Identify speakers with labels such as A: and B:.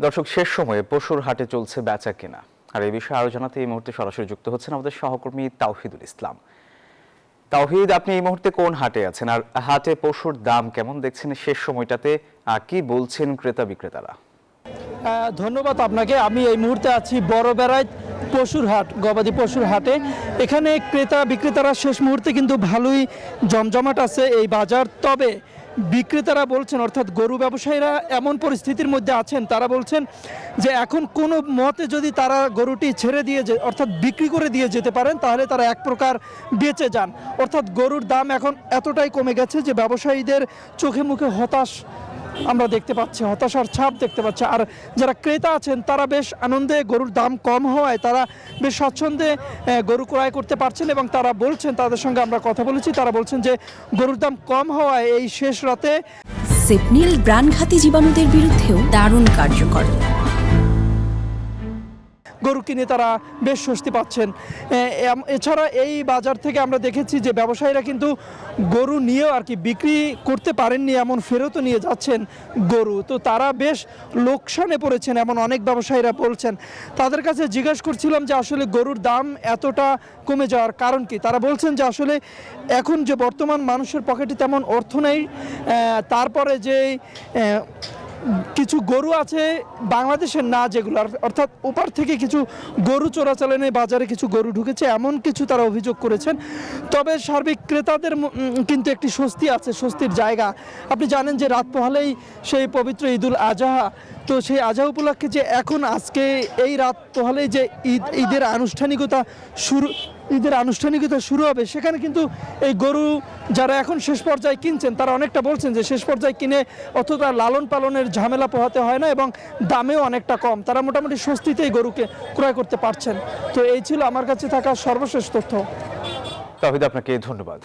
A: দর্শক, শেষ সময়ে পশুর হাটে চলছে বেচা কেনা, আর এই বিষয়ে আলোচনাতে এই মুহূর্তে সরাসরি যুক্ত হচ্ছেন আমাদের সহকর্মী তাওহিদুল ইসলাম। তাওহিদ, আপনি এই মুহূর্তে কোন হাটে আছেন, আর হাটে পশুর দাম কেমন দেখছেন শেষ সময়টাতে, কি বলছেন ক্রেতা বিক্রেতারা?
B: ধন্যবাদ আপনাকে। আমি এই মুহূর্তে আছি বড়বেড়ায় পশুর হাট, গবাদি পশুর হাটে। এখানে ক্রেতা বিক্রেতারা শেষ মুহূর্তে কিন্তু ভালোই জমজমাট আছে এই বাজার। তবে বিক্রেতারা বলছেন, অর্থাৎ গরু ব্যবসায়ীরা এমন পরিস্থিতির মধ্যে আছেন, তারা বলছেন যে এখন কোনো মতে যদি তারা গরুটি ছেড়ে দিয়ে অর্থাৎ বিক্রি করে দিয়ে যেতে পারেন, তাহলে তারা এক প্রকার বেঁচে যান। অর্থাৎ গরুর দাম এখন এতটাই কমে গেছে যে ব্যবসায়ীদের চোখে মুখে আমরা দেখতে পাচ্ছি, হতাশার ছাপ দেখতে পাচ্ছি। আর যারা ক্রেতা আছেন তারা বেশ আনন্দে, গরুর দাম কম হওয়ায় তারা বেশ স্বচ্ছন্দে গরু ক্রয় করতে পারছেন। এবং তারা বলছেন, তাদের সঙ্গে আমরা কথা বলেছি, তারা বলছেন যে গরুর দাম কম হওয়ায় এই শেষ রাতে
C: সেপনিল প্রাণঘাতী জীবাণুদের বিরুদ্ধেও দারুণ কার্যকর।
B: গরু কিনে তারা বেশ স্বস্তি পাচ্ছেন। এছাড়া এই বাজার থেকে আমরা দেখেছি যে ব্যবসায়ীরা কিন্তু গরু নিয়েও আর কি বিক্রি করতে পারেননি, এমন ফেরতও নিয়ে যাচ্ছেন গরু। তো তারা বেশ লোকসানে পড়েছেন, এমন অনেক ব্যবসায়ীরা বলছেন। তাদের কাছে জিজ্ঞাসা করছিলাম যে আসলে গরুর দাম এতটা কমে যাওয়ার কারণ কি। তারা বলছেন যে আসলে এখন যে বর্তমান মানুষের পকেটে তেমন অর্থ নেই, তারপরে যে কিছু গরু আছে বাংলাদেশের না, যেগুলো অর্থাৎ ওপার থেকে কিছু গরু চোরাচালানে বাজারে কিছু গরু ঢুকেছে, এমন কিছু তারা অভিযোগ করেছেন। তবে সার্বিক ক্রেতাদের কিন্তু একটি স্বস্তি আছে, স্বস্তির জায়গা। আপনি জানেন যে রাত পোহালেই সেই পবিত্র ঈদুল আজহা, তো সেই আজহা উপলক্ষে যে এখন আজকে এই রাত পোহালেই যে ঈদের আনুষ্ঠানিকতা শুরু হবে, সেখানে কিন্তু এই গরু যারা এখন শেষ পর্যায়ে কিনছেন তারা অনেকটা বলছেন যে শেষ পর্যায়ে কিনে অতটা লালন পালনের ঝামেলা পোহাতে হয় না, এবং দামেও অনেকটা কম। তারা মোটামুটি স্বস্তিতেই গরুকে ক্রয় করতে পারছেন। তো এই ছিল আমার কাছে থাকা সর্বশেষ তথ্য।
A: তাওহিদ, আপনাকে ধন্যবাদ।